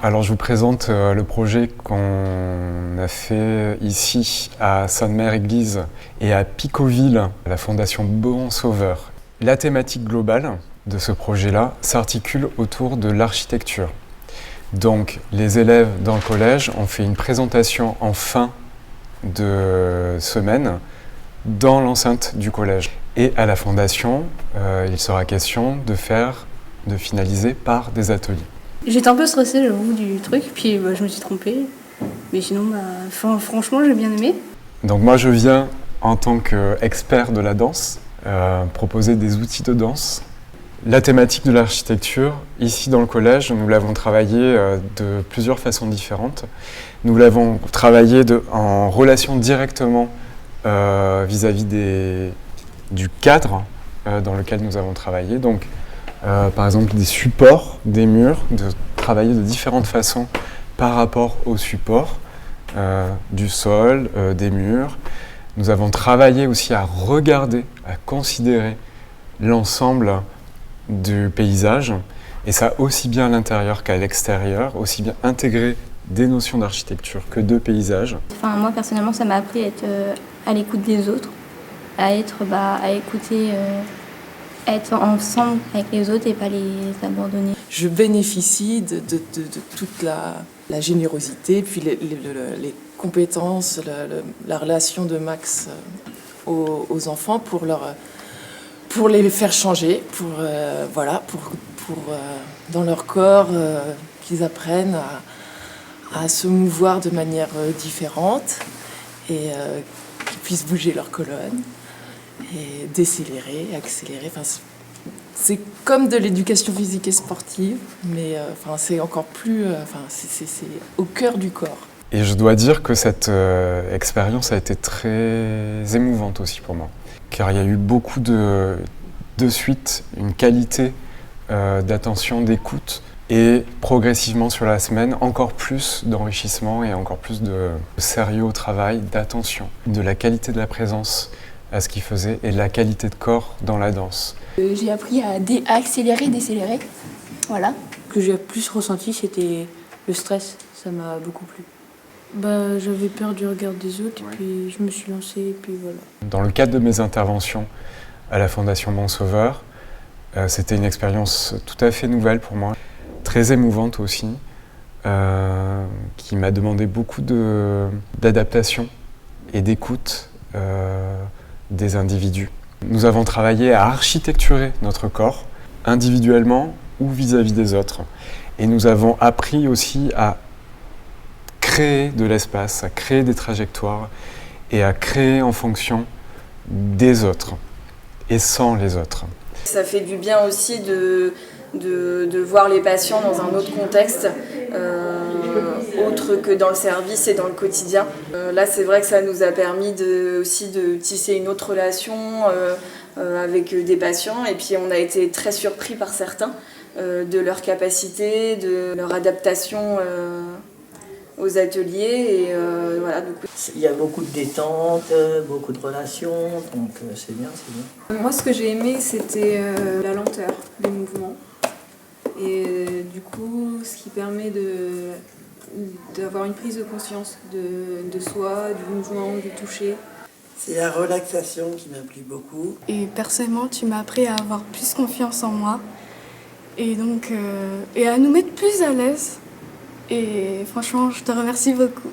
Alors je vous présente le projet qu'on a fait ici à Sainte-Mère-Église et à Picauville, la Fondation Bon Sauveur. La thématique globale de ce projet-là s'articule autour de l'architecture. Donc les élèves dans le collège ont fait une présentation en fin de semaine dans l'enceinte du collège. Et à la Fondation, il sera question de finaliser par des ateliers. J'étais un peu stressée, j'avoue, du truc, puis je me suis trompée. Mais sinon, franchement, j'ai bien aimé. Donc moi, je viens en tant qu'expert de la danse, proposer des outils de danse. La thématique de l'architecture, ici dans le collège, nous l'avons travaillé de plusieurs façons différentes. Nous l'avons travaillé en relation directement vis-à-vis du cadre dans lequel nous avons travaillé. Donc, par exemple, des supports, des murs, de travailler de différentes façons par rapport aux supports, du sol, des murs. Nous avons travaillé aussi à regarder, à considérer l'ensemble du paysage, et ça aussi bien à l'intérieur qu'à l'extérieur, aussi bien intégrer des notions d'architecture que de paysage. Moi, personnellement, ça m'a appris à être à l'écoute des autres, à écouter... être ensemble avec les autres et pas les abandonner. Je bénéficie de toute la générosité, puis les compétences, la relation de Max aux enfants pour les faire changer, pour dans leur corps, qu'ils apprennent à se mouvoir de manière différente et qu'ils puissent bouger leur colonne. Et décélérer, accélérer. C'est comme de l'éducation physique et sportive, mais c'est encore plus... c'est au cœur du corps. Et je dois dire que cette expérience a été très émouvante aussi pour moi, car il y a eu beaucoup de suite, une qualité d'attention, d'écoute, et progressivement sur la semaine, encore plus d'enrichissement et encore plus de sérieux au travail, d'attention, de la qualité de la présence à ce qu'il faisait et de la qualité de corps dans la danse. J'ai appris à accélérer, décélérer. Voilà. Ce que j'ai plus ressenti, c'était le stress. Ça m'a beaucoup plu. J'avais peur du regard des autres, et puis je me suis lancée, et puis voilà. Dans le cadre de mes interventions à la Fondation Bon Sauveur, c'était une expérience tout à fait nouvelle pour moi, très émouvante aussi, qui m'a demandé beaucoup d'adaptation et d'écoute des individus. Nous avons travaillé à architecturer notre corps, individuellement ou vis-à-vis des autres. Et nous avons appris aussi à créer de l'espace, à créer des trajectoires et à créer en fonction des autres et sans les autres. Ça fait du bien aussi de voir les patients dans un autre contexte, autre que dans le service et dans le quotidien. Là, c'est vrai que ça nous a permis aussi de tisser une autre relation avec des patients, et puis on a été très surpris par certains de leur capacité, de leur adaptation aux ateliers. Et voilà, du coup. Il y a beaucoup de détente, beaucoup de relations, donc c'est bien, c'est bien. Moi, ce que j'ai aimé, c'était la lenteur des mouvements. Et du coup, ce qui permet d'avoir une prise de conscience de soi, du mouvement, du toucher. C'est la relaxation qui m'a plu beaucoup. Et personnellement, tu m'as appris à avoir plus confiance en moi. Et donc, et à nous mettre plus à l'aise. Et franchement, je te remercie beaucoup.